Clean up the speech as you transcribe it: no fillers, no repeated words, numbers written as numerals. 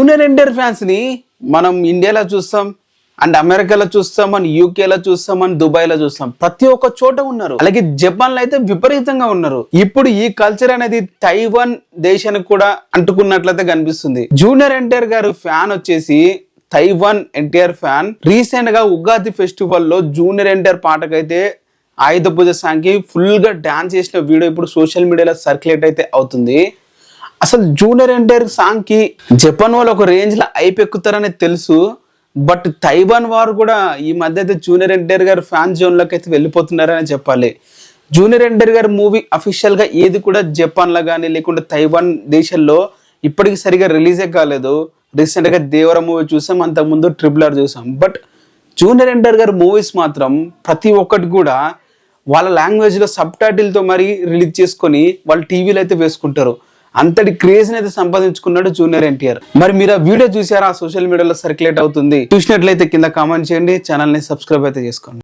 Junior NTR fans ని మనం ఇండియాలో చూస్తాం, అండ్ అమెరికాలో చూస్తాం, అండ్ యూకేలో చూస్తాం, అండ్ దుబాయ్ లో చూస్తాం. ప్రతి ఒక్క చోట ఉన్నారు. అలాగే జపాన్ లో అయితే విపరీతంగా ఉన్నారు. ఇప్పుడు ఈ కల్చర్ అనేది తైవాన్ దేశానికి కూడా అంటుకున్నట్లయితే కనిపిస్తుంది. జూనియర్ ఎన్టీఆర్ గారు ఫ్యాన్ వచ్చేసి తైవాన్ ఎన్టీఆర్ ఫ్యాన్. రీసెంట్ గా ఉగాది ఫెస్టివల్ లో జూనియర్ ఎన్టీఆర్ పాటకైతే ఆయుధ పూజ సాంగ్ కి ఫుల్ గా డాన్స్ చేసిన వీడియో ఇప్పుడు సోషల్ మీడియాలో సర్క్యులేట్ అయితే అవుతుంది. అసలు జూనియర్ ఎన్టీఆర్ సాంగ్ కి జపాన్ వాళ్ళు ఒక రేంజ్ లో అయిపెక్కుతారని తెలుసు. బట్ తైవాన్ వారు కూడా ఈ మధ్య అయితే జూనియర్ ఎన్టీఆర్ గారు ఫ్యాన్ జోన్ లోకి అయితే వెళ్ళిపోతున్నారని చెప్పాలి. జూనియర్ ఎన్టీఆర్ గారి మూవీ అఫీషియల్ గా ఏది కూడా జపాన్ లో కానీ లేకుంటే తైవాన్ దేశంలో ఇప్పటికి సరిగా రిలీజే కాలేదు. రీసెంట్ గా దేవర మూవీ చూసాం, అంతకుముందు RRR చూసాం. బట్ జూనియర్ ఎన్టీఆర్ గారి మూవీస్ మాత్రం ప్రతి ఒక్కటి కూడా వాళ్ళ లాంగ్వేజ్ లో సబ్ టైటిల్ తో మరి రిలీజ్ చేసుకొని వాళ్ళు టీవీలో అయితే వేసుకుంటారు. అంతటి క్రేజ్ అయితే సంపాదించుకున్నాడు జూనియర్ ఎన్టీఆర్. మరి మీరు ఆ వీడియో చూసారా? సోషల్ మీడియాలో సర్క్యులేట్ అవుతుంది. చూసినట్లయితే కింద కామెంట్ చేయండి, ఛానల్ ని సబ్స్క్రైబ్ అయితే చేసుకోండి.